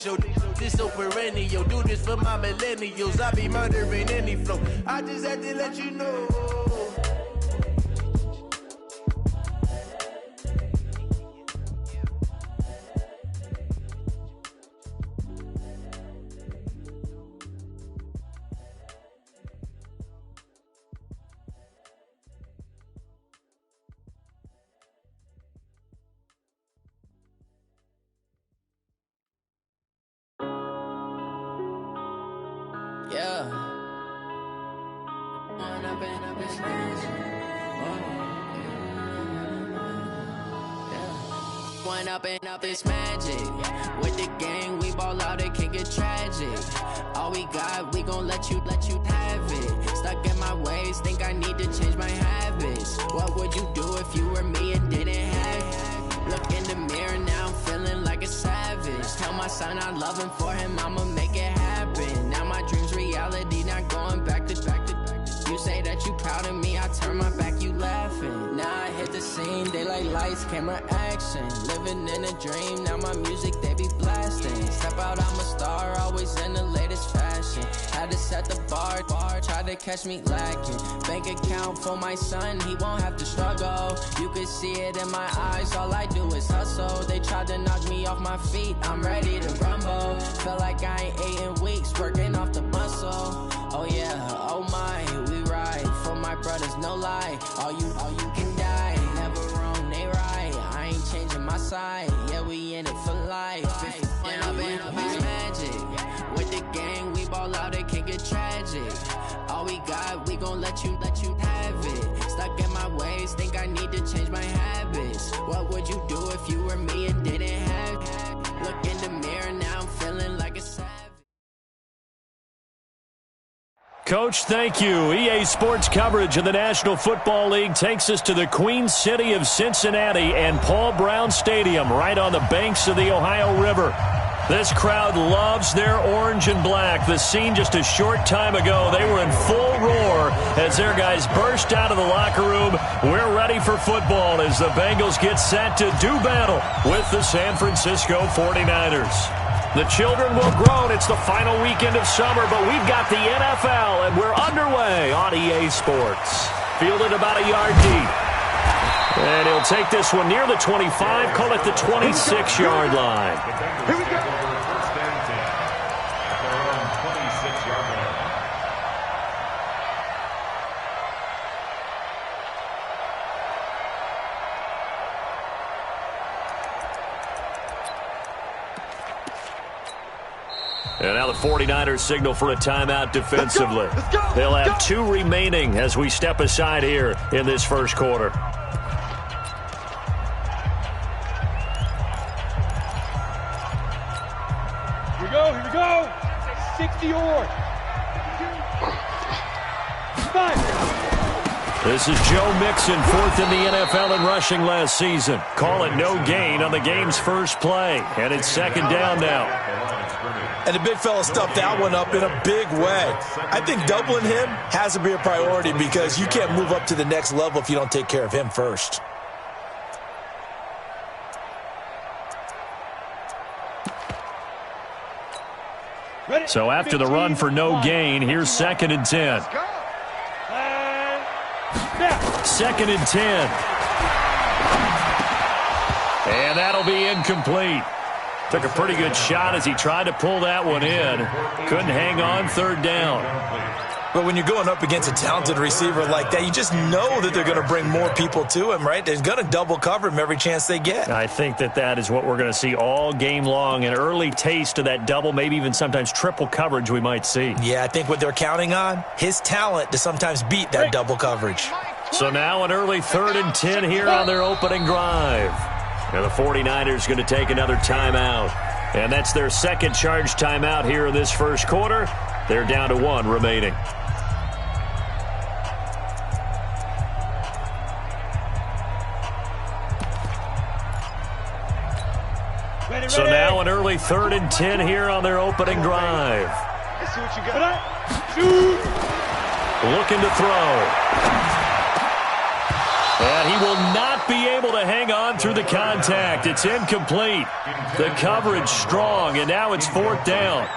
This so perennial, do this for my millennials. I be murdering any flow. I just had to let you know. Up this magic with the gang, we ball out, it can get tragic. All we got, we gon' let you have it. Stuck in my ways, think I need to change my habits. What would you do if you were me and didn't have it? Look in the mirror, now I'm feeling like a savage. Tell my son I love him, for him I'ma make it happen. Now my dream's reality, not going back to. You say that you proud of me, I turn my back, you laughing. Now I hit the scene, daylight lights, camera action. Living in a dream, now my music, they be blasting. Step out, I'm a star, always in the latest fashion. Had to set the bar, try to catch me lacking. Bank account for my son, he won't have to struggle. You can see it in my eyes, all I do is hustle. They tried to knock me off my feet, I'm ready to rumble. Felt like I ain't ate in weeks, working off the muscle. Oh yeah, oh my, we ride for my brothers, no lie. All you can die, never wrong, they right. I ain't changing my side, yeah, we in it for life. When I've been up is magic, with the gang, we ball out, it can get tragic. All we got, we gon' let you have it. Stuck in my ways, think I need to change my habits. What would you do if you were me and didn't have it? Look in the mirror, now I'm feeling like a savage. Coach, thank you. EA Sports coverage of the National Football League takes us to the Queen City of Cincinnati and Paul Brown Stadium right on the banks of the Ohio River. This crowd loves their orange and black. The scene just a short time ago, they were in full roar as their guys burst out of the locker room. We're ready for football as the Bengals get set to do battle with the San Francisco 49ers. The children will groan. It's the final weekend of summer, but we've got the NFL, and we're underway on EA Sports. Fielded about a yard deep. And he'll take this one near the 25, call it the 26-yard line. Here we go. First and 10. At their own 26-yard line. And now the 49ers signal for a timeout defensively. They'll have 2 remaining as we step aside here in this first quarter. Here we go. 60-yard. 5. This is Joe Mixon, 4th in the NFL in rushing last season. Call it no gain on the game's first play. And it's second down now. And the big fella stuffed that one up in a big way. I think doubling him has to be a priority because you can't move up to the next level if you don't take care of him first. So after the run for no gain, here's 2nd and 10. 2nd and 10. And that'll be incomplete. Took a pretty good shot as he tried to pull that one in. Couldn't hang on, 3rd down. But when you're going up against a talented receiver like that, you just know that they're going to bring more people to him, right? They're going to double cover him every chance they get. I think that is what we're going to see all game long. An early taste of that double, maybe even sometimes triple coverage we might see. Yeah, I think what they're counting on, his talent to sometimes beat that double coverage. So now an early 3rd and 10 here on their opening drive. And the 49ers going to take another timeout. And that's their second charge timeout here in this first quarter. They're down to 1 remaining. So now an early 3rd and 10 here on their opening drive. Let's see what you got. Shoot. Looking to throw. And he will not be able to hang on through the contact. It's incomplete. The coverage strong, and now it's 4th down.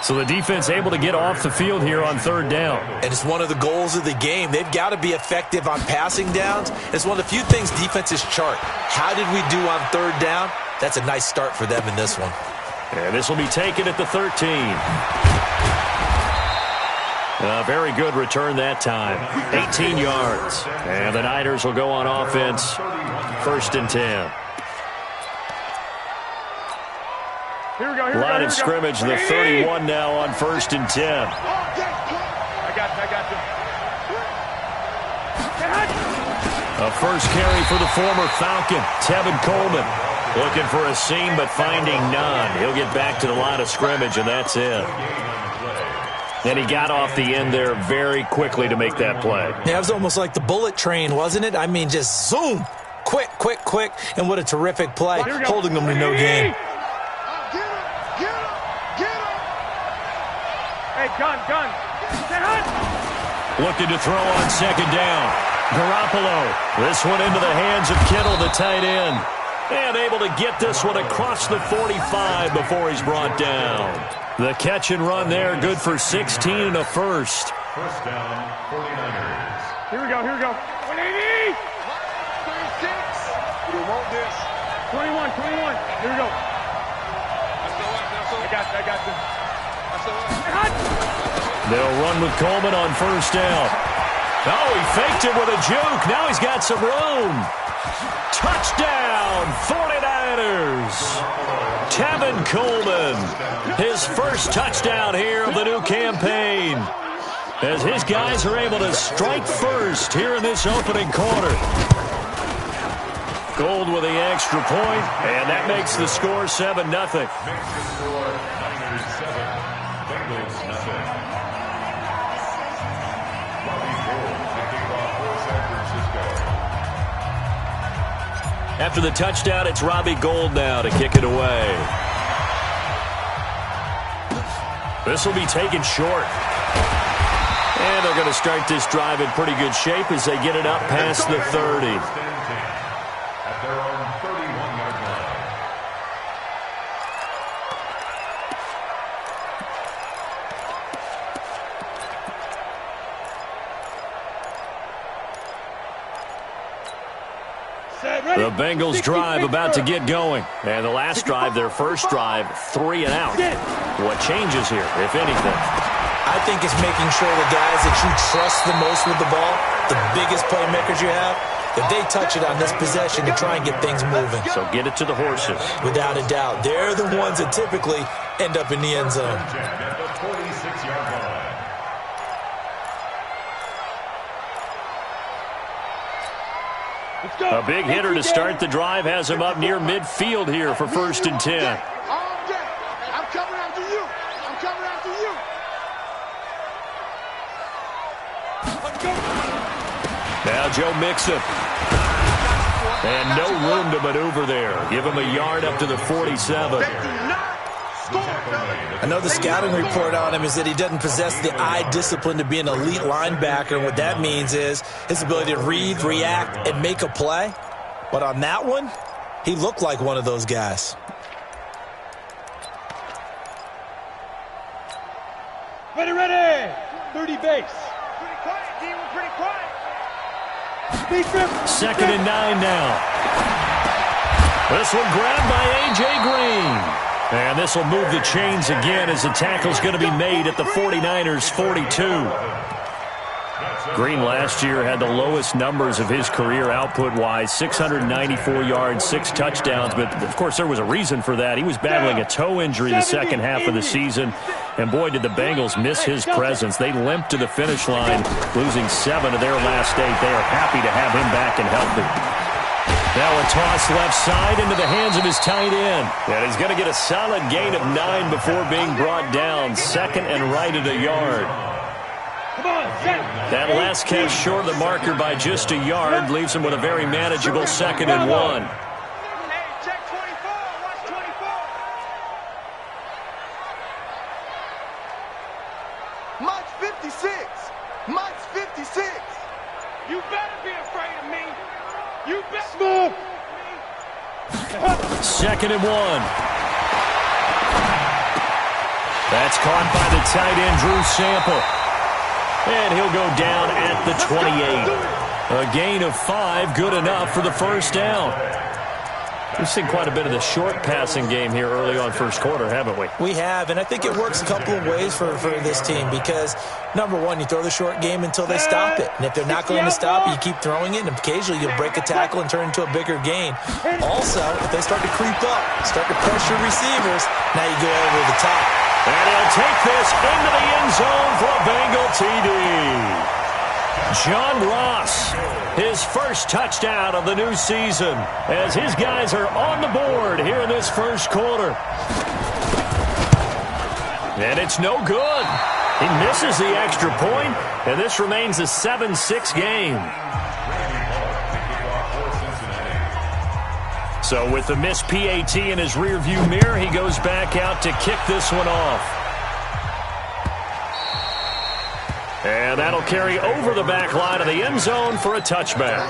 So the defense able to get off the field here on 3rd down. And it's one of the goals of the game. They've got to be effective on passing downs. It's one of the few things defenses chart. How did we do on 3rd down? That's a nice start for them in this one. And this will be taken at the 13. A very good return that time. 18 yards. And the Niners will go on offense. 1st and 10. Line of scrimmage, the 31 now on 1st and 10. I got you. A first carry for the former Falcon, Tevin Coleman. Looking for a seam, but finding none. He'll get back to the line of scrimmage, and that's it. And he got off the end there very quickly to make that play. Yeah, it was almost like the bullet train, wasn't it? I mean, just zoom. Quick. And what a terrific play, holding them to no gain. Get him. Hey, gun. Looking to throw on 2nd down. Garoppolo. This one into the hands of Kittle, the tight end. And able to get this one across the 45 before he's brought down. The catch and run there, good for 16 and a first. 1st down, 49ers. Here we go. 180. 36. You want this. 21. Here we go. I got you. They'll run with Coleman on 1st down. Oh, he faked it with a juke. Now he's got some room. Touchdown, 49ers. Tevin Coleman, his first touchdown here of the new campaign, as his guys are able to strike first here in this opening quarter. Gold with the extra point, and that makes the score 7-0. Makes the score Niners 7, Bengals nothing. Robbie Gould to kick off for San Francisco. After the touchdown, it's Robbie Gould now to kick it away. This will be taken short. And they're going to start this drive in pretty good shape as they get it up past the 30. At their own 31-yard line. The Bengals drive about to get going. And the last drive, their first drive, 3 and out. What changes here, if anything? I think it's making sure the guys that you trust the most with the ball, the biggest playmakers you have, that they touch it on this possession to try and get things moving. So get it to the horses. Without a doubt. They're the ones that typically end up in the end zone. At the 46-yard line. A big hitter to start the drive has him up near midfield here for 1st and 10. I'm coming after you. Now Joe Mixon. And no room to maneuver there. Give him a yard up to the 47. I know the scouting report on him is that he doesn't possess the eye discipline to be an elite linebacker. And what that means is his ability to read, react, and make a play. But on that one, he looked like one of those guys. Ready. 30 base. Pretty quiet, D. We're pretty quiet. 2nd and 9 now. This one grabbed by A.J. Green. And this will move the chains again as the tackle's going to be made at the 49ers' 42. Green last year had the lowest numbers of his career output-wise, 694 yards, 6 touchdowns. But, of course, there was a reason for that. He was battling a toe injury the second half of the season. And, boy, did the Bengals miss his presence. They limped to the finish line, losing 7 of their last 8. They are happy to have him back and healthy. Now a toss left side into the hands of his tight end. And he's going to get a solid gain of 9 before being brought down. 2nd and right at a yard. That last catch short of the marker by just a yard leaves him with a very manageable 2nd and 1. Check 24. Watch 24. Mike's 56. You better be afraid of me. You bet. Smooth. 2nd and 1. That's caught by the tight end, Drew Sample. And he'll go down at the 28. A gain of 5, good enough for the first down. We've seen quite a bit of the short passing game here early on first quarter, haven't we? We have, and I think it works a couple of ways for this team because, number one, you throw the short game until they stop it. And if they're not going to stop it, you keep throwing it, and occasionally you'll break a tackle and turn it into a bigger gain. Also, if they start to creep up, start to pressure receivers, now you go over the top. And he'll take this into the end zone for a Bengal TD. John Ross, his first touchdown of the new season, as his guys are on the board here in this first quarter. And it's no good. He misses the extra point, and this remains a 7-6 game. So with the missed PAT in his rearview mirror, he goes back out to kick this one off. And that'll carry over the back line of the end zone for a touchback.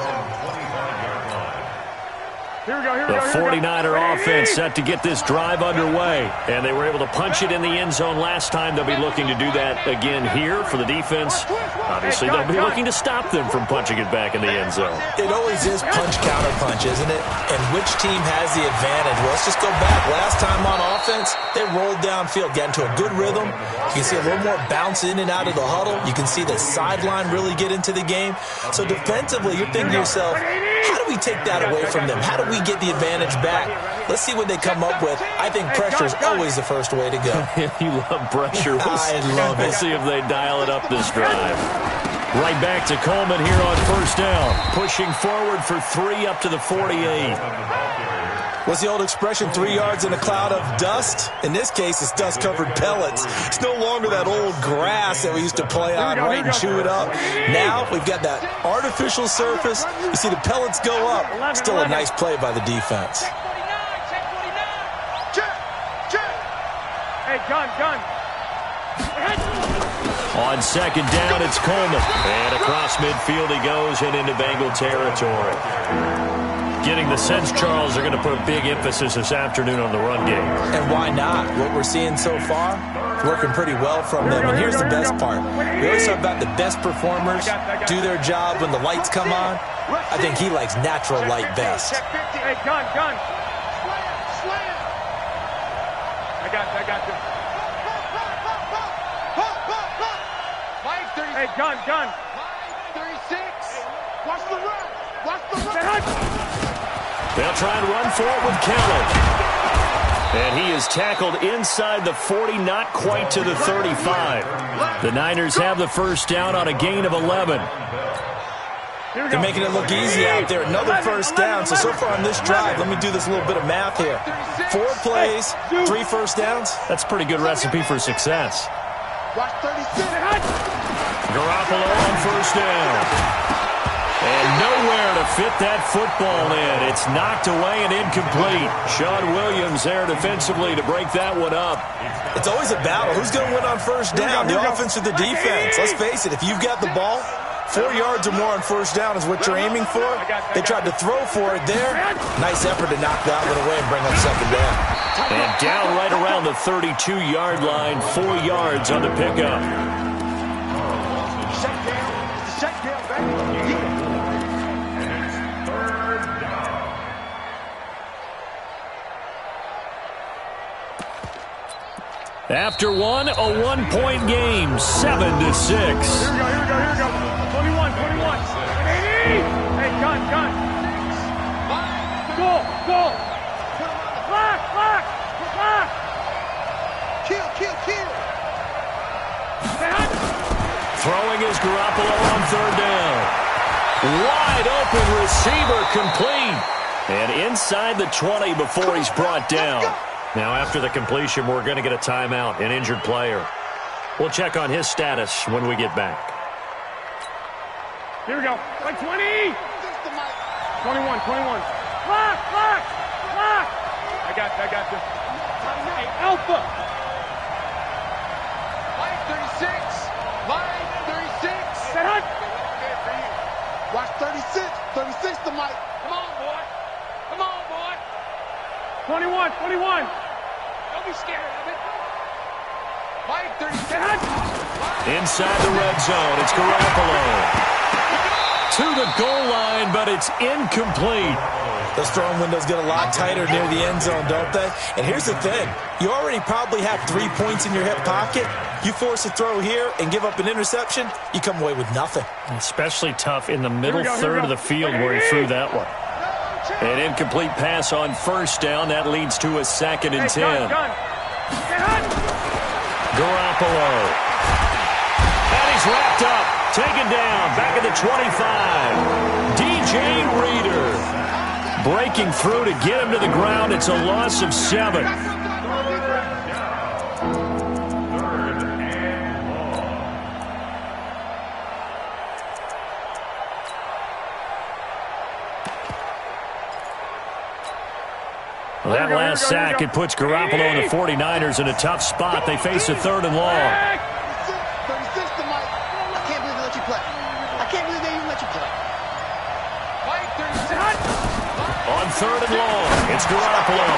The 49er offense set to get this drive underway. And they were able to punch it in the end zone last time. They'll be looking to do that again here for the defense. Obviously, they'll be looking to stop them from punching it back in the end zone. It always is punch-counter-punch, isn't it? And which team has the advantage? Well, let's just go back. Last time on offense, they rolled downfield, got into a good rhythm. You can see a little more bounce in and out of the huddle. You can see the sideline really get into the game. So defensively, you're thinking to yourself, how do we take that away from them? How do we get the advantage back? Let's see what they come up with. I think pressure is always the first way to go. You love pressure. I love it. We'll see if they dial it up this drive. Right back to Coleman here on first down. Pushing forward for 3 up to the 48. What's the old expression, 3 yards in a cloud of dust? In this case, it's dust-covered pellets. It's no longer that old grass that we used to play on, right, and chew it up. Now, we've got that artificial surface. You see the pellets go up. Still a nice play by the defense. Hey, gun. On second down, it's Coleman. And across midfield he goes and into Bengal territory. Getting the sense, Charles, they're going to put a big emphasis this afternoon on the run game. And why not? What we're seeing so far, working pretty well from them. And here's the best part. We always talk about the best performers do their job when the lights come on. I think he likes natural light best. Hey, gun. Slam. I got this. Hey, gun. 36. Watch the run. They'll try and run for it with Kelly. And he is tackled inside the 40, not quite to the 35. The Niners have the first down on a gain of 11. They're making it look easy out there. Another first down. So far on this drive, let me do this little bit of math here. 4 plays, 3 first downs. That's a pretty good recipe for success. Watch 36. Garoppolo on first down. And nowhere to fit that football in. It's knocked away and incomplete. Sean Williams there defensively to break that one up. It's always a battle. Who's going to win on first down, the offense or the defense? Let's face it, if you've got the ball, 4 yards or more on first down is what you're aiming for. They tried to throw for it there. Nice effort to knock that one away and bring up second down. And down right around the 32-yard line, 4 yards on the pickup. After one, a one-point game, 7-6. Here we go. 21. Hey, gun. Go. Block. Kill. Throwing is Garoppolo on third down. Wide open receiver complete. And inside the 20 before he's brought down. Now, after the completion, we're going to get a timeout, an injured player. We'll check on his status when we get back. Here we go. Like 20. 21. Block. I got this. Hey, Alpha. Line 36. Set up. Watch 36. 36 the mic. Come 21. Don't be scared of it. Mike, 30 seconds. Inside the red zone, it's Garoppolo. To the goal line, but it's incomplete. Those throwing windows get a lot tighter near the end zone, don't they? And here's the thing. You already probably have 3 points in your hip pocket. You force a throw here and give up an interception, you come away with nothing. Especially tough in the middle third of the field where he threw that one. An incomplete pass on first down. That leads to a 2nd and 10. Garoppolo. And he's wrapped up. Taken down. Back at the 25. DJ Reader. Breaking through to get him to the ground. It's a loss of 7. Well, that last sack, it puts Garoppolo and the 49ers in a tough spot. They face a 3rd and long. 36 to Mike. I can't believe they let you play. I can't believe they even let you play. Mike, 36. On 3rd and long, it's Garoppolo.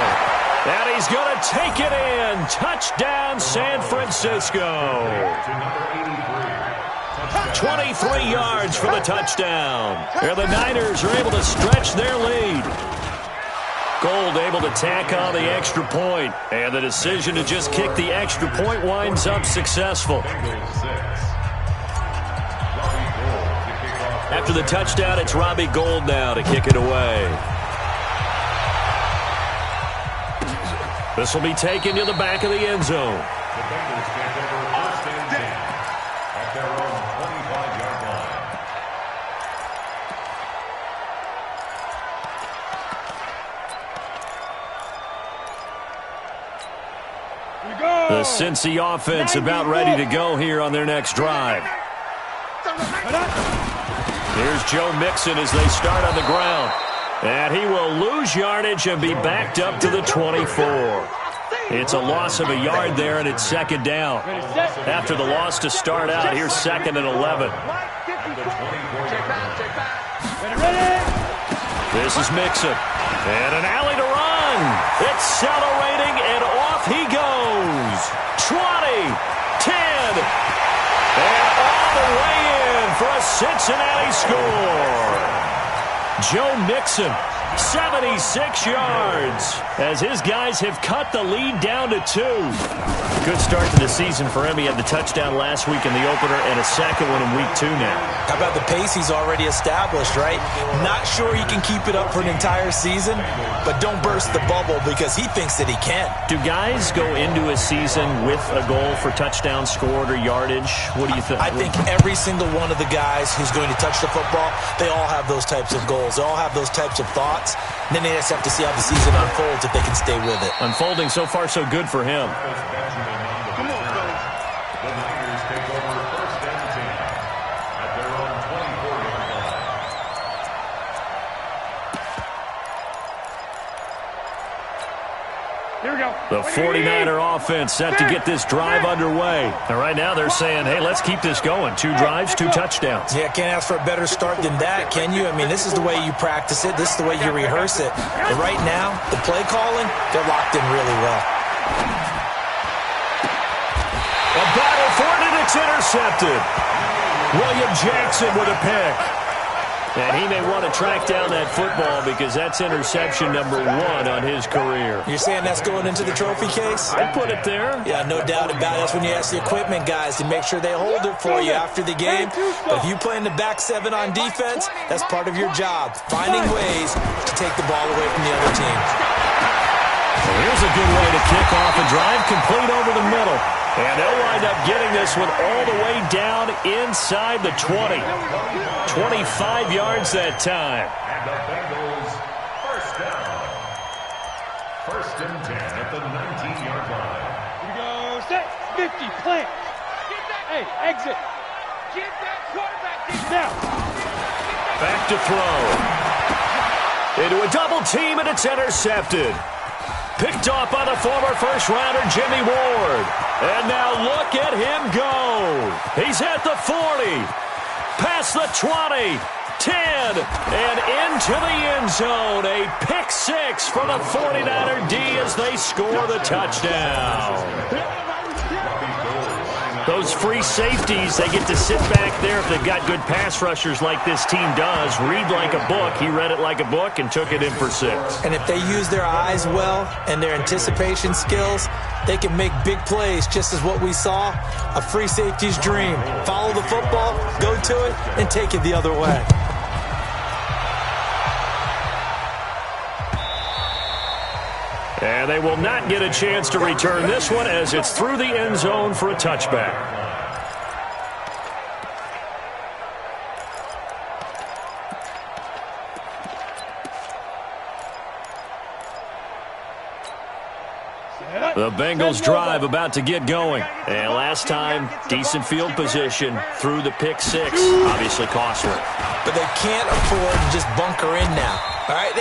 And he's going to take it in. Touchdown, San Francisco. 23 yards for the touchdown. Here the Niners are able to stretch their lead. Gold able to tack on the extra point. And the decision to just kick the extra point winds up successful. After the touchdown, it's Robbie Gould now to kick it away. This will be taken to the back of the end zone. The Bengals take over 1st and 10 at their own 25-yard line. The Cincy offense about ready to go here on their next drive. Here's Joe Mixon as they start on the ground. And he will lose yardage and be backed up to the 24. It's a loss of a yard there, and it's 2nd down. After the loss to start out, here's 2nd and 11. This is Mixon. And an alley to run. Accelerating, and off he goes. 20, 10, and all the way in for a Cincinnati score. Joe Mixon, 76 yards, as his guys have cut the lead down to 2. Good start to the season for him. He had the touchdown last week in the opener and a 2nd one in week 2 now. How about the pace he's already established, right? Not sure he can keep it up for an entire season, but don't burst the bubble because he thinks that he can. Do guys go into a season with a goal for touchdown scored or yardage? What do you think? I think every single one of the guys who's going to touch the football, they all have those types of goals. They all have those types of thoughts. And then they just have to see how the season unfolds if they can stay with it. Unfolding so far so good for him. Come on, fellas. The Niners take over 1st and 10 at their own 24-yard line. Here we go. The 49er offense set to get this drive underway. And right now they're saying, hey, let's keep this going. 2 drives, 2 touchdowns. Yeah, can't ask for a better start than that, can you? I mean, this is the way you practice it. This is the way you rehearse it. And right now, the play calling, they're locked in really well. A battle for it, and it's intercepted. William Jackson with a pick. And he may want to track down that football because that's interception number 1 on his career. You're saying that's going into the trophy case? I put it there. Yeah, no doubt about it. That's when you ask the equipment guys to make sure they hold it for you after the game. But if you play in the back 7 on defense, that's part of your job, finding ways to take the ball away from the other team. Well, here's a good way to kick off a drive, complete over the middle. And they'll wind up getting this one all the way down inside the 20. 25 yards that time. And the Bengals, 1st down. 1st and 10 at the 19-yard line. Here we go. Set. 50. Plant. Hey, exit. Get that quarterback. Now. Back to throw. Into a double team, and it's intercepted. Picked off by the former first-rounder Jimmy Ward. And now look at him go. He's at the 40. Past the 20. 10, and into the end zone. A pick six for the 49er D as they score the touchdown. Those free safeties, they get to sit back there if they've got good pass rushers like this team does. Read like a book. He read it like a book and took it in for 6. And if they use their eyes well and their anticipation skills, they can make big plays, just as what we saw, a free safety's dream. Follow the football, go to it, and take it the other way. And they will not get a chance to return this one as it's through the end zone for a touchback. The Bengals drive about to get going. And last time, decent field position through the pick six. Obviously costly. But they can't afford to just bunker in now. All right,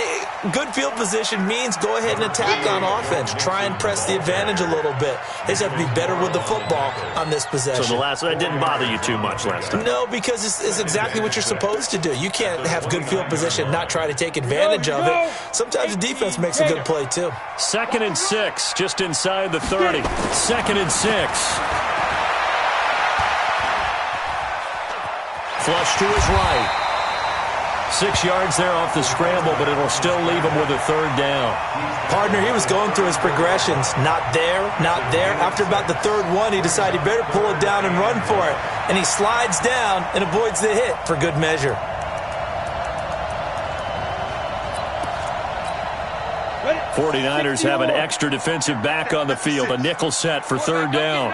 good field position means go ahead and attack on offense. Try and press the advantage a little bit. They just have to be better with the football on this possession. So that didn't bother you too much last time? No, because it's exactly what you're supposed to do. You can't have good field position and not try to take advantage of it. Sometimes the defense makes a good play, too. 2nd and 6, just inside the 30. 2nd and 6. Flush to his right. 6 yards there off the scramble, but it'll still leave him with a 3rd down. Partner, he was going through his progressions. Not there, not there. After about the 3rd one, he decided he better pull it down and run for it. And he slides down and avoids the hit for good measure. – 49ers have an extra defensive back on the field. A nickel set for 3rd down.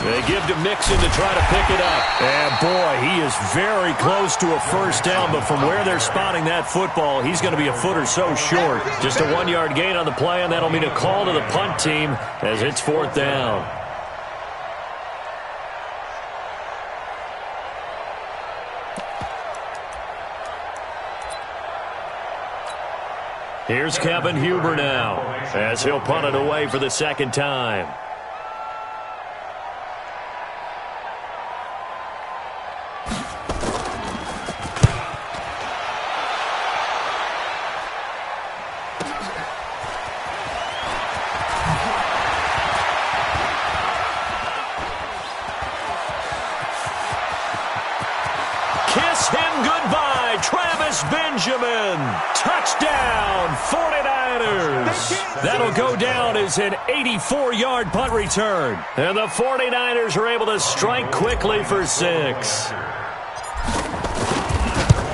They give to Mixon to try to pick it up. And, boy, he is very close to a 1st down. But from where they're spotting that football, he's going to be a foot or so short. Just a 1-yard gain on the play, and that'll mean a call to the punt team as it's 4th down. Here's Kevin Huber now as he'll punt it away for the 2nd time. Kiss him goodbye, Travis Benjamin. Touchdown, 49ers. That'll go down as an 84-yard punt return. And the 49ers are able to strike quickly for 6.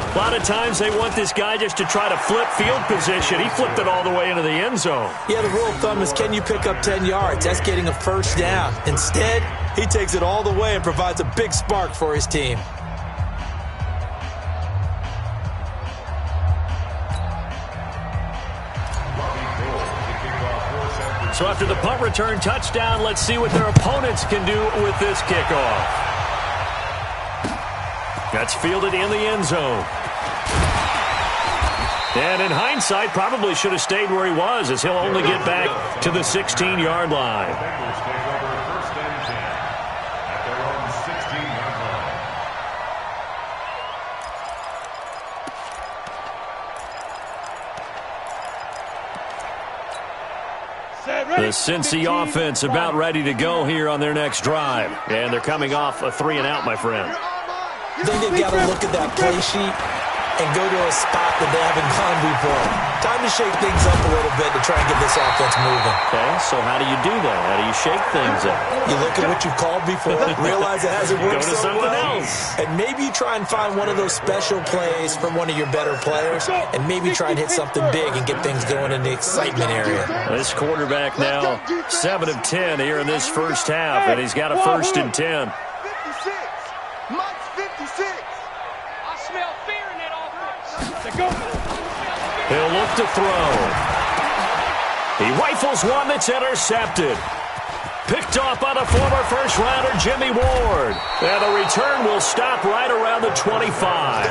A lot of times they want this guy just to try to flip field position. He flipped it all the way into the end zone. Yeah, the rule of thumb is can you pick up 10 yards? That's getting a 1st down. Instead, he takes it all the way and provides a big spark for his team. So after the punt return touchdown, let's see what their opponents can do with this kickoff. That's fielded in the end zone. And in hindsight, probably should have stayed where he was, as he'll only get back to the 16-yard line. Bengals take over 1st and 10 at their own 16-yard line. The Cincy offense about ready to go here on their next drive. And they're coming off a 3-and-out, my friend. I think they've got to look at that play sheet and go to a spot that they haven't gone before. Time to shake things up a little bit to try and get this offense moving. Okay, so how do you do that? How do you shake things up? You look at what you've called before, realize it hasn't worked Go to so something well, else. and maybe you try and find one of those special plays from one of your better players, and maybe try and hit something big and get things going in the excitement area. This quarterback now 7 of 10 here in this 1st half, and he's got a 1st and 10. 56. Mike's 56. I smell fear in that offense. He'll look to throw. He rifles one that's intercepted. Picked off by the former 1st-rounder Jimmy Ward. And the return will stop right around the 25.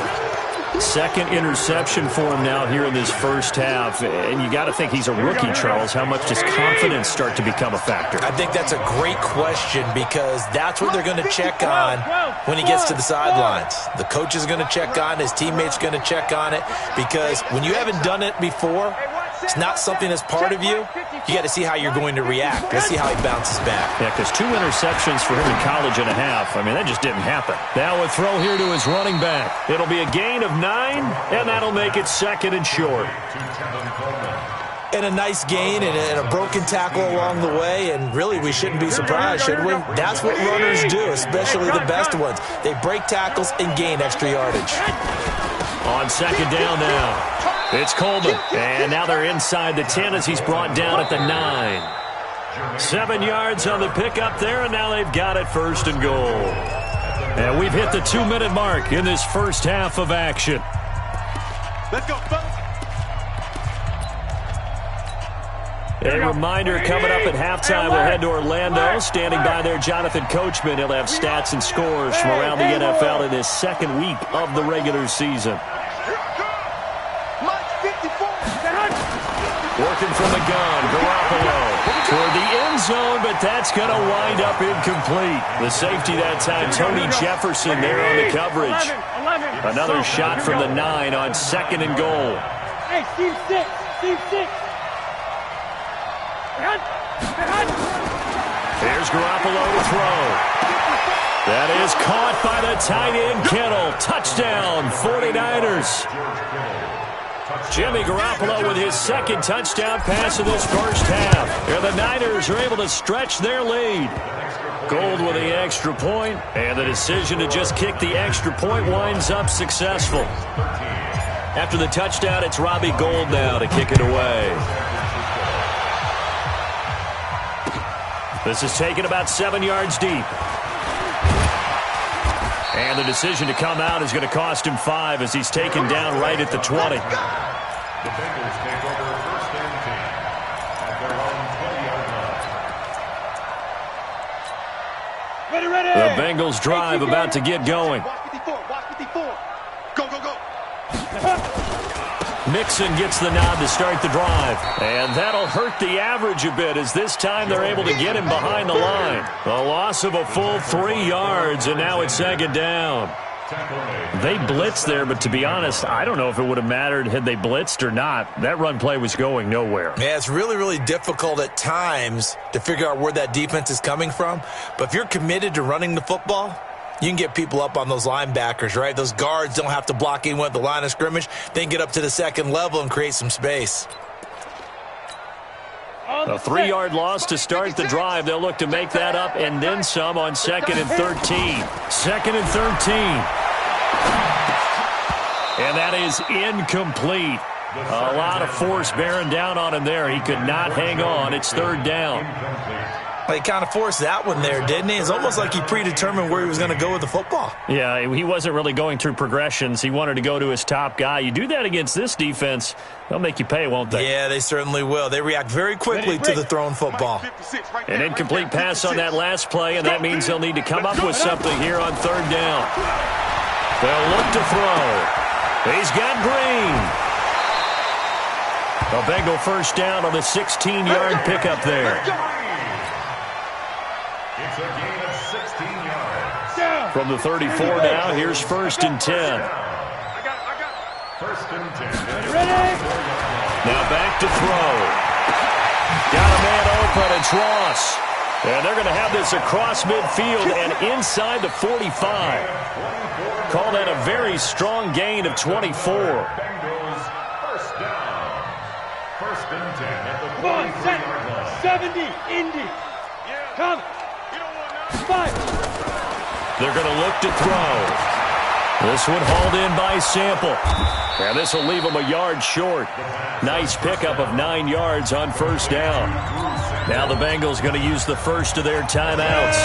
Second interception for him now here in this first half. And you got to think he's a rookie, Charles. How much does confidence start to become a factor? I think that's a great question because that's what they're going to check on when he gets to the sidelines. The coach is going to check on it. His teammates going to check on it because when you haven't done it before, it's not something that's part of you. You got to see how you're going to react. Let's see how he bounces back. Yeah, because 2 interceptions for him in college and a half. I mean, that just didn't happen. Now a throw here to his running back. It'll be a gain of 9, and that'll make it second and short. And a nice gain and a broken tackle along the way, and really we shouldn't be surprised, should we? That's what runners do, especially the best ones. They break tackles and gain extra yardage. On second down now. It's Coleman, and now they're inside the 10 as he's brought down at the 9. 7 yards on the pickup there, and now they've got it first and goal. And we've hit the 2-minute mark in this first half of action. Let's go, fellas. A reminder coming up at halftime, we'll head to Orlando. Standing by there, Jonathan Coachman. He'll have stats and scores from around the NFL in his second week of the regular season. Working from the gun, Garoppolo toward the end zone, but that's going to wind up incomplete. The safety that time, Tony Jefferson there on the coverage. Another shot from the 9 on second and goal. Hey, Steve 6. Here's Garoppolo to throw. That is caught by the tight end, Kittle. Touchdown, 49ers. Jimmy Garoppolo with his second touchdown pass of this first half. And the Niners are able to stretch their lead. Gold with the extra point, and the decision to just kick the extra point winds up successful. After the touchdown, it's Robbie Gould now to kick it away. This is taken about 7 yards deep. And the decision to come out is going to cost him 5 as he's taken down right at the 20. The Bengals take over first and 10 at their own 20-yard line. Ready. The Bengals drive about to get going. Watch 54. Go. Mixon gets the nod to start the drive. And that'll hurt the average a bit as this time they're able to get him behind the line. A loss of a full 3 yards, and now it's second down. They blitzed there, but to be honest, I don't know if it would have mattered had they blitzed or not. That run play was going nowhere. Yeah, it's really, really difficult at times to figure out where that defense is coming from. But if you're committed to running the football, you can get people up on those linebackers, right? Those guards don't have to block anyone at the line of scrimmage. They can get up to the second level and create some space. A 3-yard loss to start the drive. They'll look to make that up and then some on second and 13. Second and 13. And that is incomplete. A lot of force bearing down on him there. He could not hang on. It's third down. He kind of forced that one there, didn't he? It's almost like he predetermined where he was going to go with the football. Yeah, he wasn't really going through progressions. He wanted to go to his top guy. You do that against this defense, they'll make you pay, won't they? Yeah, they certainly will. They react very quickly to the thrown football. An incomplete pass on that last play, and that means they'll need to come up with something here on third down. They'll look to throw. He's got Green. A Bengal first down on the 16-yard pickup there. It's a gain of 16 yards. From the 34 now, here's first and 10. First and 10. Now back to throw. Got a man open, it's Ross. And they're going to have this across midfield and inside the 45. Call that a very strong gain of 24. Bengals first down. First and 10 at the 43-yard line. 70, Indy. Come. 5. They're going to look to throw. This one hauled in by Sample. And this will leave them a yard short. Nice pickup of 9 yards on first down. Now the Bengals going to use the first of their timeouts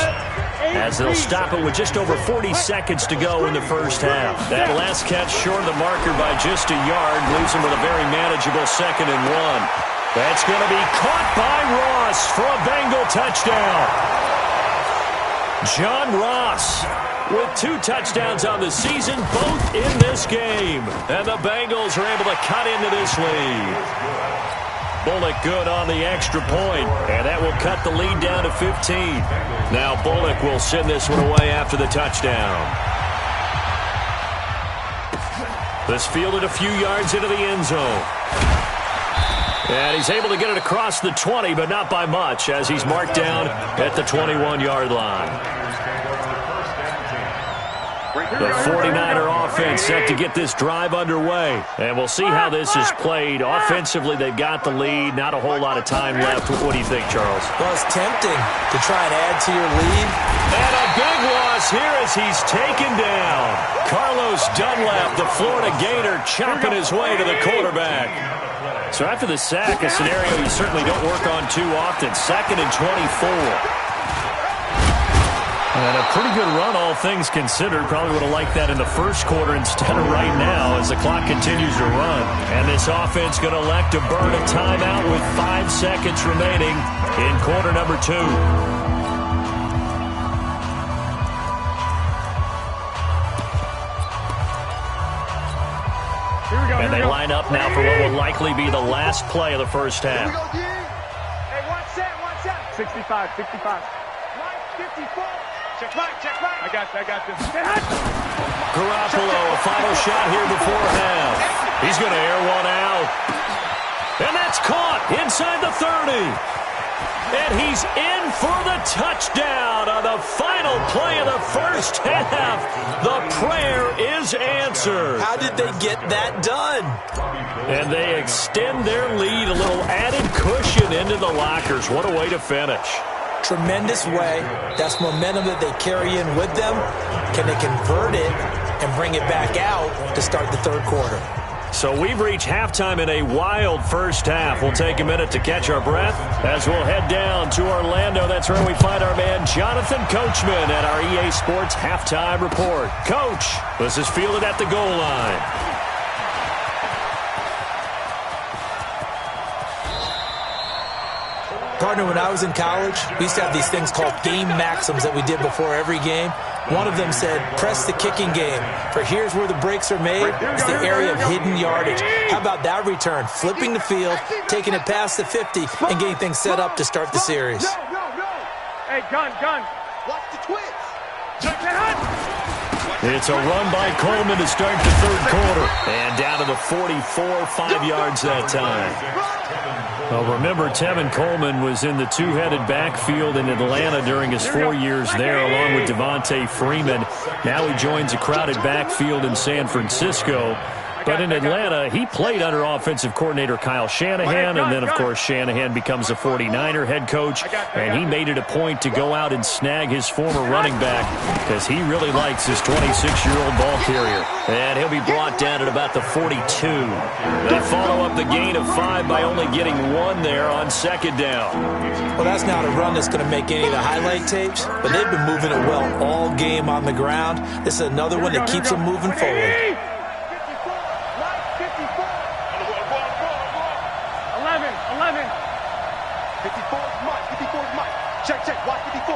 as they'll stop it with just over 40 seconds to go in the first half. That last catch short of the marker by just a yard leaves them with a very manageable 2nd and 1. That's going to be caught by Ross for a Bengal touchdown. John Ross with 2 touchdowns on the season, both in this game. And the Bengals are able to cut into this lead. Bullock good on the extra point, and that will cut the lead down to 15. Now Bullock will send this one away after the touchdown. This fielded a few yards into the end zone. And he's able to get it across the 20, but not by much, as he's marked down at the 21-yard line. The 49er offense set to get this drive underway. And we'll see how this is played. Offensively, they've got the lead. Not a whole lot of time left. What do you think, Charles? Well, it's tempting to try and add to your lead. And a big loss here as he's taken down. Carlos Dunlap, the Florida Gator, chopping his way to the quarterback. So after the sack, a scenario you certainly don't work on too often. 2nd and 24. And a pretty good run, all things considered. Probably would have liked that in the first quarter instead of right now as the clock continues to run. And this offense going to elect to burn a timeout with 5 seconds remaining in quarter number 2. And they line up now for what will likely be the last play of the first half. Hey, one set. 65. 54. Check right. I got this. Garoppolo, a final shot here before half. He's going to air one out. And that's caught inside the 30. And he's in for the touchdown on the final play of the first half. The prayer is answered. How did they get that done? And they extend their lead, a little added cushion into the lockers. What a way to finish. Tremendous way. That's momentum that they carry in with them. Can they convert it and bring it back out to start the third quarter? So we've reached halftime in a wild first half. We'll take a minute to catch our breath as we'll head down to Orlando. That's where we find our man Jonathan Coachman at our EA Sports Halftime Report. Coach, this is fielded at the goal line. Partner, when I was in college, we used to have these things called game maxims that we did before every game. One of them said, press the kicking game, for here's where the breaks are made. It's the area of hidden yardage. How about that return? Flipping the field, taking it past the 50, and getting things set up to start the series. No. Hey, gun. Watch the twitch. Check that out. It's a run by Coleman to start the third quarter. And down to the 44, 5 yards that time. Well, remember, Tevin Coleman was in the two-headed backfield in Atlanta during his 4 years there, along with Devontae Freeman. Now he joins a crowded backfield in San Francisco. But in Atlanta, he played under offensive coordinator Kyle Shanahan, and then, of course, Shanahan becomes a 49er head coach, and he made it a point to go out and snag his former running back because he really likes his 26-year-old ball carrier. And he'll be brought down at about the 42. They follow up the gain of 5 by only getting 1 there on second down. Well, that's not a run that's going to make any of the highlight tapes, but they've been moving it well all game on the ground. This is another one that keeps them moving forward. 54's Mike. Check. Watch 54.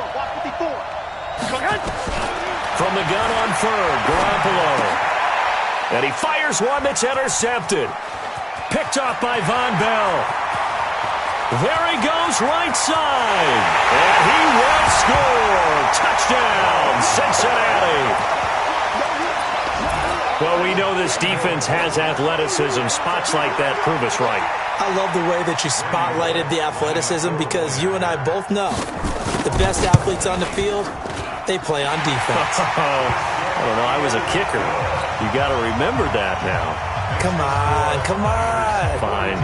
From the gun on third, Garoppolo. And he fires one that's intercepted. Picked off by Von Bell. There he goes, right side. And he will score. Touchdown, Cincinnati. Well, we know this defense has athleticism. Spots like that prove us right. I love the way that you spotlighted the athleticism because you and I both know the best athletes on the field, they play on defense. I don't know. I was a kicker. You got to remember that now. Come on. Fine.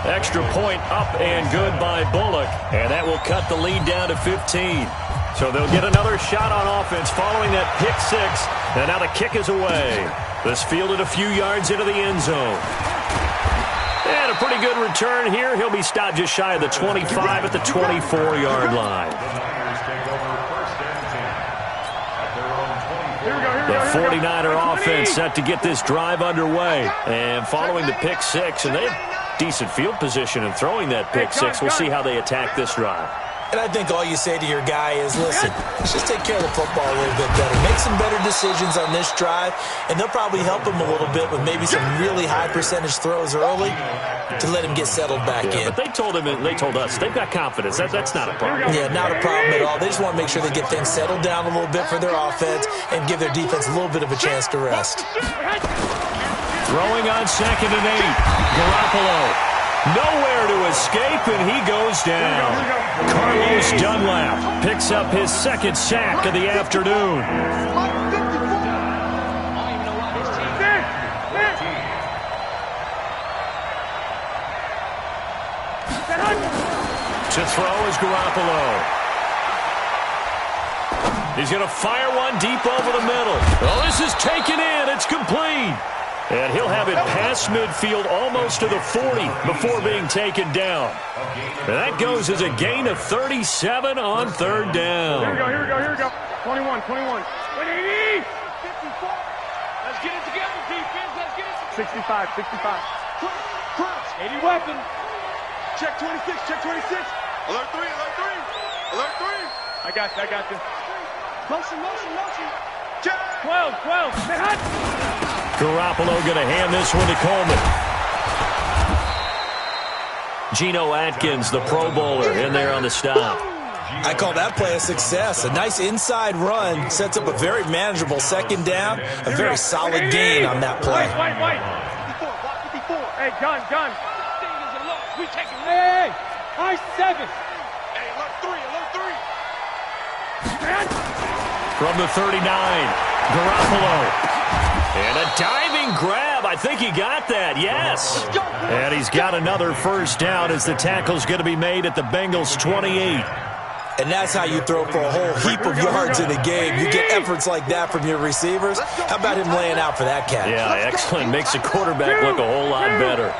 Extra point up and good by Bullock. And that will cut the lead down to 15. So they'll get another shot on offense following that pick 6. And now the kick is away. This fielded a few yards into the end zone. And a pretty good return here. He'll be stopped just shy of the 25 at the 24-yard line. The 49er offense set to get this drive underway. And following the pick 6, and they have decent field position in throwing that pick 6. We'll see how they attack this drive. And I think all you say to your guy is, listen, let's just take care of the football a little bit better. Make some better decisions on this drive, and they'll probably help him a little bit with maybe some really high percentage throws early to let him get settled back in. But they told us, they've got confidence. That's not a problem. Yeah, not a problem at all. They just want to make sure they get things settled down a little bit for their offense and give their defense a little bit of a chance to rest. Throwing on 2nd and 8. Garoppolo. Nowhere to escape, and he goes down. Carlos Dunlap picks up his 2nd sack of the afternoon. To throw is Garoppolo. He's going to fire one deep over the middle. Oh, this is taken in. It's complete. And he'll have it past midfield almost to the 40 before being taken down. And that goes as a gain of 37 on 3rd down. Here we go. 21. 180. 54. Let's get it together, defense. Let's get it. 65. 80 weapon. Check 26. Alert 3. I got you. Motion. Check. 12. Stay hot. Garoppolo going to hand this one to Coleman. Geno Atkins, the Pro Bowler, in there on the stop. I call that play a success. A nice inside run sets up a very manageable 2nd down. A very solid gain on that play. White. 54. Hey, gun. We take it. Hey, high 7. Hey, alert 3. From the 39, Garoppolo. And a diving grab. I think he got that. Yes. And he's got another 1st down as the tackle's going to be made at the Bengals 28. And that's how you throw for a whole heap of yards in a game. You get efforts like that from your receivers. How about him laying out for that catch? Yeah, excellent. Makes the quarterback look a whole lot better.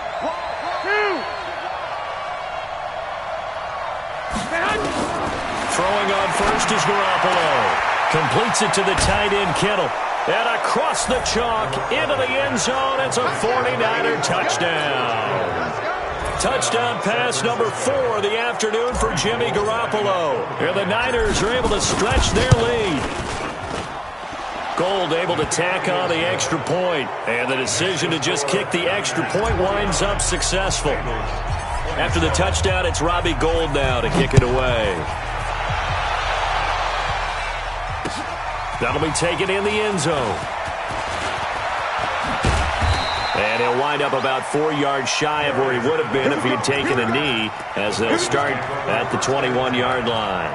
Throwing on 1st is Garoppolo. Completes it to the tight end, Kittle. And across the chalk, into the end zone, it's a 49er touchdown. Touchdown pass number 4 of the afternoon for Jimmy Garoppolo. And the Niners are able to stretch their lead. Gold able to tack on the extra point. And the decision to just kick the extra point winds up successful. After the touchdown, it's Robbie Gould now to kick it away. That'll be taken in the end zone. And he'll wind up about 4 yards shy of where he would have been if he had taken a knee, as they'll start at the 21-yard line.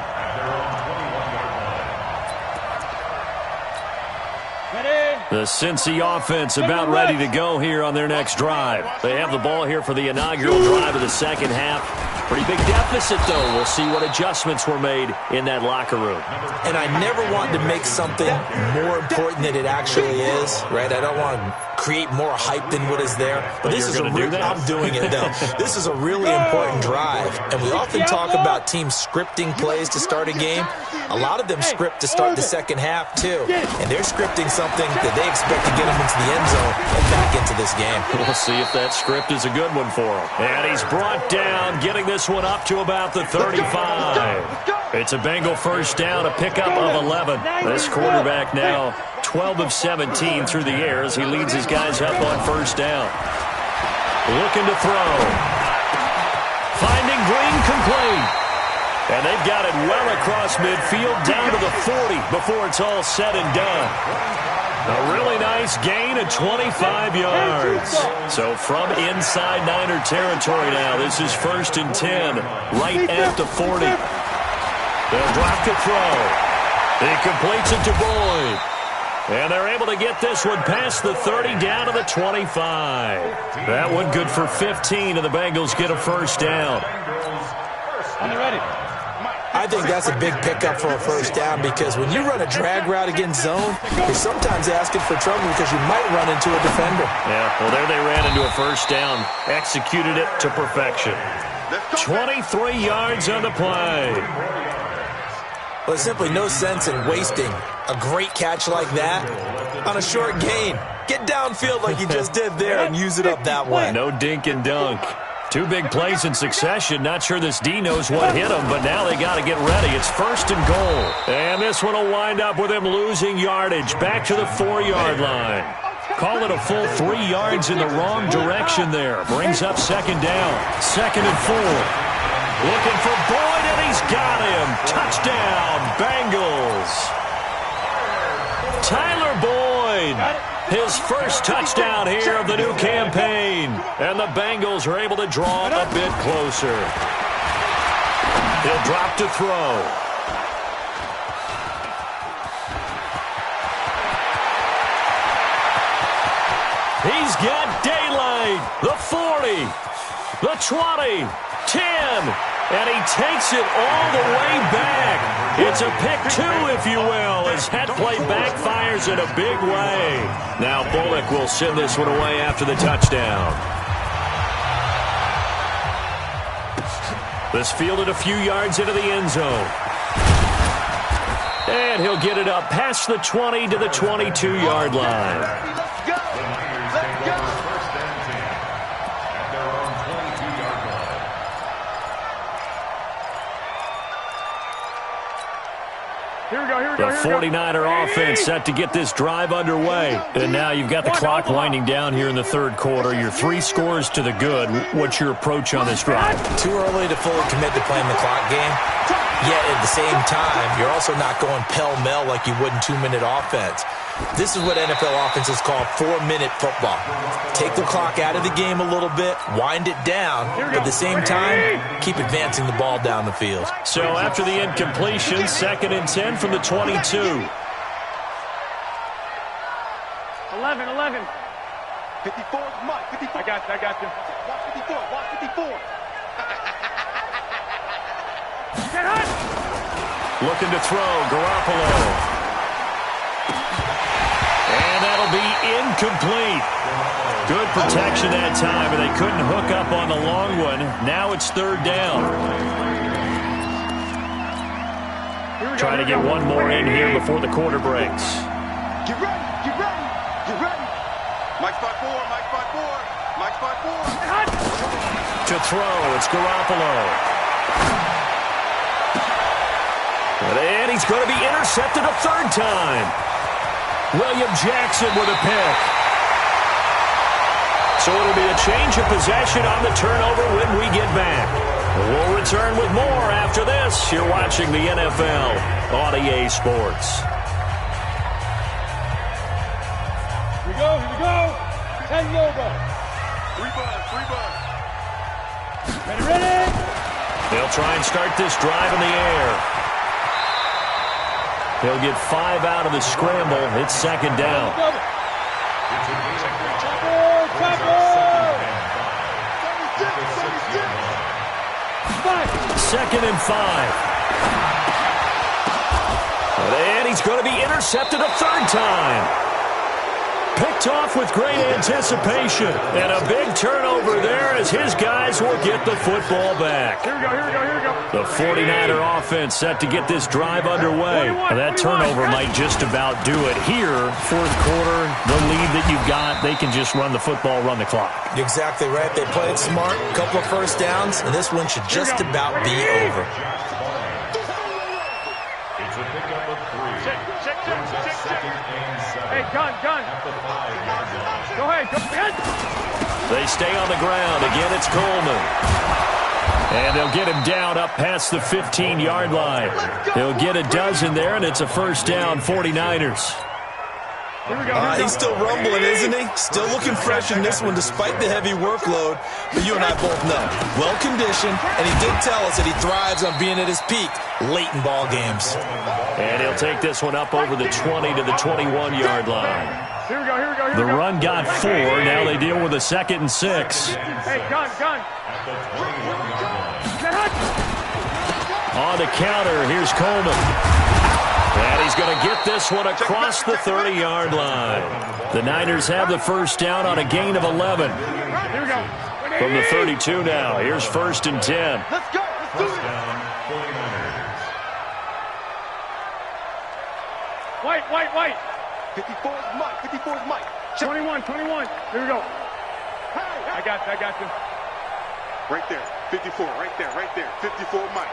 The Cincy offense about ready to go here on their next drive. They have the ball here for the inaugural drive of the 2nd half. Pretty big deficit, though. We'll see what adjustments were made in that locker room. And I never want to make something more important than it actually is, right? I don't want to create more hype than what is there. But this is I'm doing it, though. This is a really important drive. And we often talk about teams scripting plays to start a game. A lot of them script to start the 2nd half, too. And they're scripting something that they expect to get them into the end zone and back into this game. We'll see if that script is a good one for him. And he's brought down, getting this one up to about the 35. It's a Bengal 1st down, a pickup of 11. This quarterback now 12 of 17 through the air as he leads his guys up on 1st down. Looking to throw. Finding Green complete. And they've got it well across midfield down to the 40 before it's all said and done. A really nice gain of 25 yards. So from inside Niner territory now, this is 1st and 10, right at the 40. They'll drop to throw. He completes it to Boyd. And they're able to get this one past the 30 down to the 25. That one good for 15, and the Bengals get a 1st down. On the ready. I think that's a big pickup for a 1st down because when you run a drag route against zone, you're sometimes asking for trouble because you might run into a defender. Yeah, well, there they ran into a 1st down. Executed it to perfection. 23 yards on the play. Well, there's simply no sense in wasting a great catch like that on a short gain. Get downfield like you just did there and use it up that way. No dink and dunk. Two big plays in succession. Not sure this D knows what hit him, but now they got to get ready. It's 1st and goal. And this one will wind up with him losing yardage. Back to the 4-yard line. Call it a full 3 yards in the wrong direction there. Brings up 2nd down. 2nd and 4. Looking for Boyd, and he's got him. Touchdown, Bengals. Tyler Boyd. His first touchdown here of the new campaign. And the Bengals are able to draw a bit closer. He'll drop to throw. He's got daylight. The 40, the 20, 10. And he takes it all the way back. It's a pick 2, if you will, as that play backfires in a big way. Now Bullock will send this one away after the touchdown. This fielded a few yards into the end zone. And he'll get it up past the 20 to the 22-yard line. Let's go! Let's go! First and 10 at their own 22-yard line. Here we go, here we The go, here we go. 49er offense set to get this drive underway. And now you've got the clock winding down here in the 3rd quarter. You're 3 scores to the good. What's your approach on this drive? Too early to fully commit to playing the clock game. Yet at the same time, you're also not going pell-mell like you would in 2-minute offense. This is what NFL offenses call 4-minute football. Take the clock out of the game a little bit, wind it down, but at the same time, keep advancing the ball down the field. So after the incompletion, 2nd and 10 from the 22. 11. 54 is Mike. 54. I got you. Watch 54. Watch 54. Get hot! Looking to throw, Garoppolo. And that'll be incomplete. Good protection that time, but they couldn't hook up on the long one. Now it's 3rd down. Trying to get one more in here before the quarter breaks. Get ready. Get ready. Get ready. Mike spot 4. Mike spot 4. Mike spot 4. To throw, it's Garoppolo. And he's going to be intercepted a 3rd time. William Jackson with a pick. So it'll be a change of possession on the turnover when we get back. We'll return with more after this. You're watching the NFL on EA Sports. Here we go. 10 logo. 3 bucks. Ready? They'll try and start this drive in the air. He'll get 5 out of the scramble. It's 2nd down. Second and 5. And he's going to be intercepted a 3rd time. Picked off with great anticipation. And a big turnover there as his guys will get the football back. Here we go. The 49er offense set to get this drive underway. And that turnover might just about do it here. 4th quarter, the lead that you've got, they can just run the football, run the clock. You're exactly right. They played smart, a couple of 1st downs, and this one should just about be over. It's a pickup of 3. Check. Second and 7. Hey, gun. At the 5-yard line. Go ahead. They stay on the ground. Again, it's Coleman. And they'll get him down up past the 15-yard line. He'll get a dozen there, and it's a 1st down, 49ers. He's still rumbling, isn't he? Still looking fresh in this one despite the heavy workload. But you and I both know, well-conditioned, and he did tell us that he thrives on being at his peak late in ball games. And he'll take this one up over the 20 to the 21-yard line. Here we go. The run got 4. Now they deal with a 2nd and 6. Hey, gun. At the 21-yard line. On the counter, here's Coleman. And he's going to get this one across the 30-yard line. The Niners have the 1st down on a gain of 11. Here we go. From the 32 now, here's 1st and 10. Let's go. Let's do First it. down, 49ers. White. 54 is Mike. 21. Here we go. I got you. Right there. 54. Right there. Right there. 54 Mike.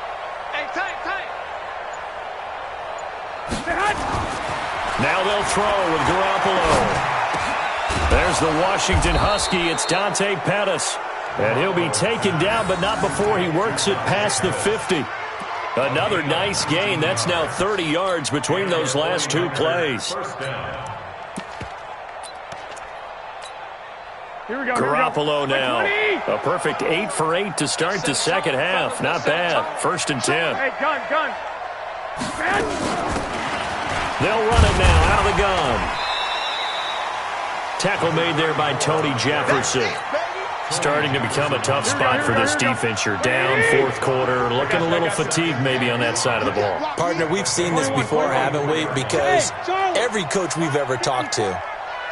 Hey, tight. Now they'll throw with Garoppolo. There's the Washington Husky. It's Dante Pettis. And he'll be taken down, but not before he works it past the 50. Another nice gain. That's now 30 yards between those last two plays. Here we go. Garoppolo now. A perfect 8 for 8 to start the second half. Not bad. 1st and 10. Hey, gun. They'll run it now out of the gun. Tackle made there by Tony Jefferson. Starting to become a tough spot for this defense. You're down 4th quarter. Looking a little fatigued maybe on that side of the ball. Partner, we've seen this before, haven't we? Because every coach we've ever talked to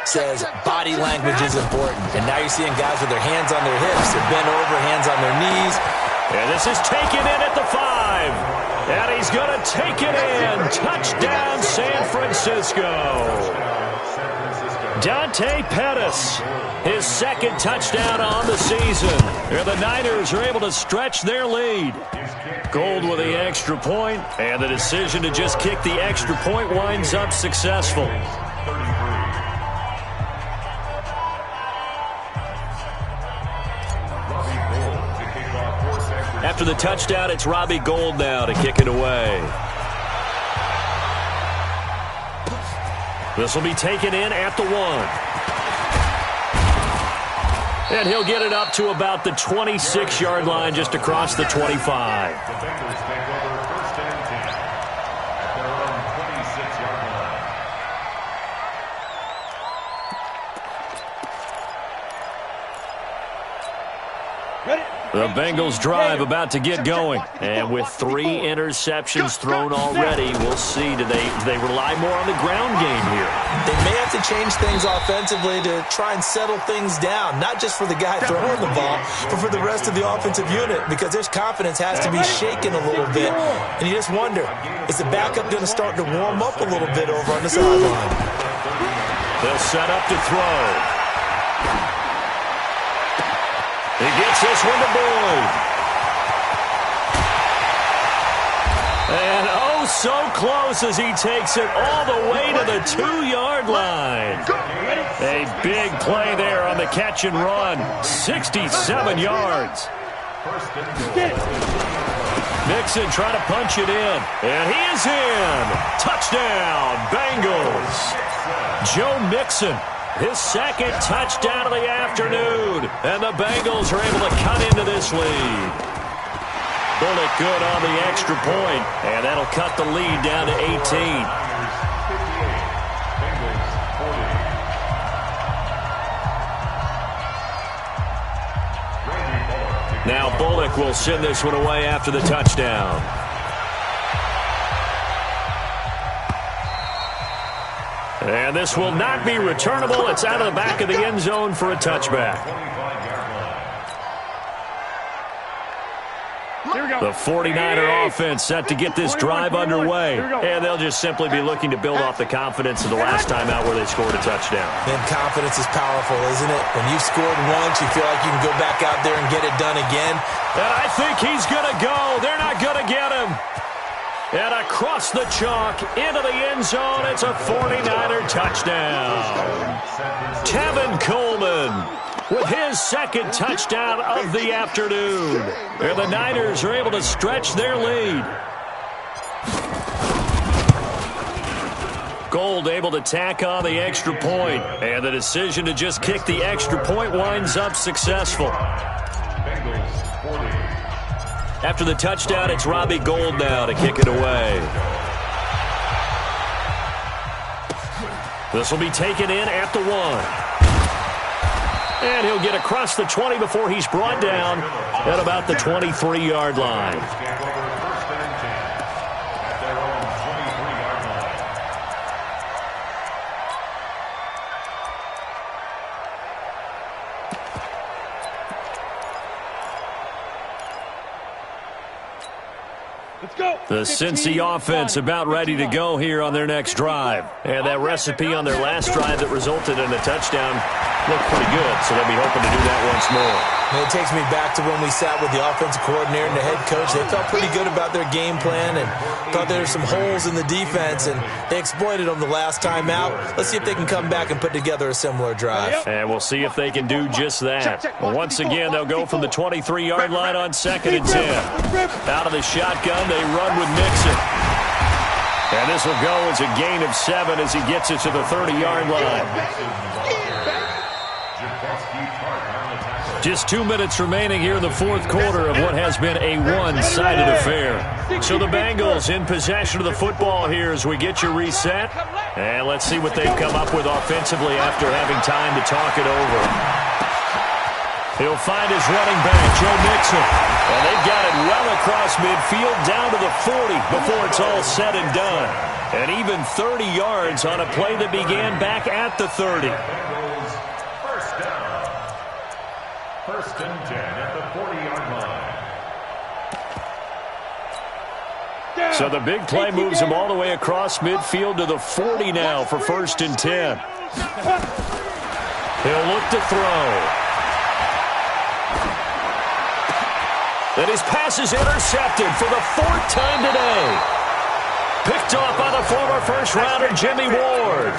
says body language is important. And now you're seeing guys with their hands on their hips. They're bent over, hands on their knees. And this is taken in at the 5. And he's going to take it in. Touchdown, San Francisco. Dante Pettis, his 2nd touchdown on the season. And the Niners are able to stretch their lead. Gold with the extra point, and the decision to just kick the extra point winds up successful. After the touchdown, it's Robbie Gould now to kick it away. This will be taken in at the 1. And he'll get it up to about the 26-yard line, just across the 25. The Bengals take over 1st and 10 at their own 26-yard line. The Bengals drive about to get going. And with 3 interceptions thrown already, we'll see. Do they rely more on the ground game here? They may have to change things offensively to try and settle things down, not just for the guy throwing the ball, but for the rest of the offensive unit, because their confidence has to be shaken a little bit. And you just wonder, is the backup going to start to warm up a little bit over on the sideline? They'll set up to throw. He gets this one to Boyd. And oh, so close as he takes it all the way to the 2-yard line. A big play there on the catch and run. 67 yards. Mixon trying to punch it in. And he is in. Touchdown, Bengals. Joe Mixon. His 2nd touchdown of the afternoon. And the Bengals are able to cut into this lead. Bullet good on the extra point. And that'll cut the lead down to 18. Now Bullock will send this one away after the touchdown. And this will not be returnable. It's out of the back of the end zone for a touchback. The 49er offense set to get this drive underway. And they'll just simply be looking to build off the confidence of the last time out where they scored a touchdown. And confidence is powerful, isn't it? When you've scored once, you feel like you can go back out there and get it done again. And I think he's going to go. They're not going to get him. And across the chalk, into the end zone, it's a 49er touchdown. Tevin Coleman with his 2nd touchdown of the afternoon. And the Niners are able to stretch their lead. Gould able to tack on the extra point. And the decision to just kick the extra point winds up successful. After the touchdown, it's Robbie Gould now to kick it away. This will be taken in at the 1. And he'll get across the 20 before he's brought down at about the 23-yard line. Let's go! The Cincy offense about ready to go here on their next drive. And that recipe on their last drive that resulted in a touchdown looked pretty good, so they'll be hoping to do that once more. And it takes me back to when we sat with the offensive coordinator and the head coach. They felt pretty good about their game plan and thought there were some holes in the defense, and they exploited them the last time out. Let's see if they can come back and put together a similar drive. And we'll see if they can do just that. Once again, they'll go from the 23-yard line on 2nd and 10. Out of the shotgun, they run with Mixon. And this will go as a gain of 7 as he gets it to the 30-yard line. Just 2 minutes remaining here in the fourth quarter of what has been a one-sided affair. So the Bengals in possession of the football here as we get you reset. And let's see what they've come up with offensively after having time to talk it over. He'll find his running back, Joe Mixon. And they've got it well across midfield down to the 40 before it's all said and done. And even 30 yards on a play that began back at the 30. First and 10 at the 40-yard line. So the big play moves him all the way across midfield to the 40 now for 1st and 10. He'll look to throw. And his pass is intercepted for the 4th time today. Picked off by the former first-rounder Jimmy Ward.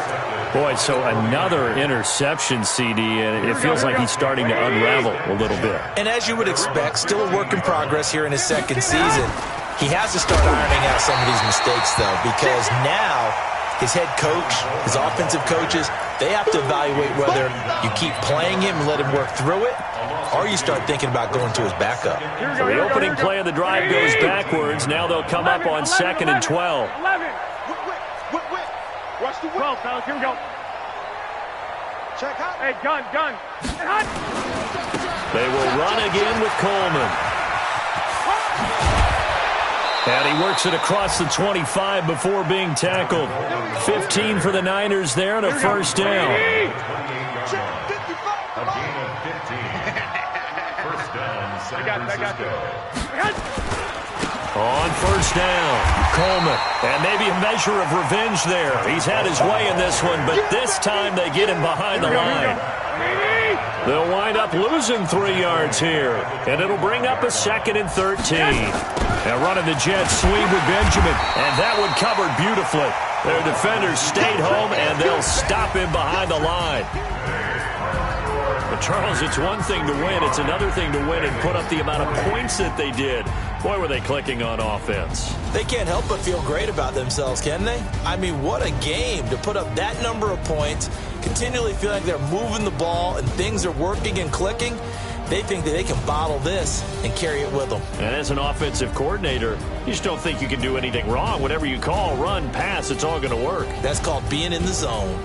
Boy, so another interception, CD, and it feels like he's starting to unravel a little bit. And as you would expect, still a work in progress here in his second season. He has to start ironing out some of these mistakes, though, because now his head coach, his offensive coaches, they have to evaluate whether you keep playing him and let him work through it, or you start thinking about going to his backup. So the opening play of the drive goes backwards. Now they'll come up on 2nd and 12. Watch the 12, fellas. Here we go. Check out. Hey, gun. They will run again with Coleman. And he works it across the 25 before being tackled. 15 for the Niners there and a first down. A gain of 15. First down, San Francisco. On first down, Coleman. And maybe a measure of revenge there. He's had his way in this one, but this time they get him behind the line. They'll wind up losing 3 yards here. And it'll bring up a 2nd and 13. Now running the jet sweep with Benjamin. And that one covered beautifully. Their defenders stayed home, and they'll stop him behind the line. But Charles, it's one thing to win. It's another thing to win and put up the amount of points that they did. Boy, were they clicking on offense. They can't help but feel great about themselves, can they? I mean, what a game to put up that number of points, continually feel like they're moving the ball and things are working and clicking. They think that they can bottle this and carry it with them. And as an offensive coordinator, you just don't think you can do anything wrong. Whatever you call, run, pass, it's all going to work. That's called being in the zone.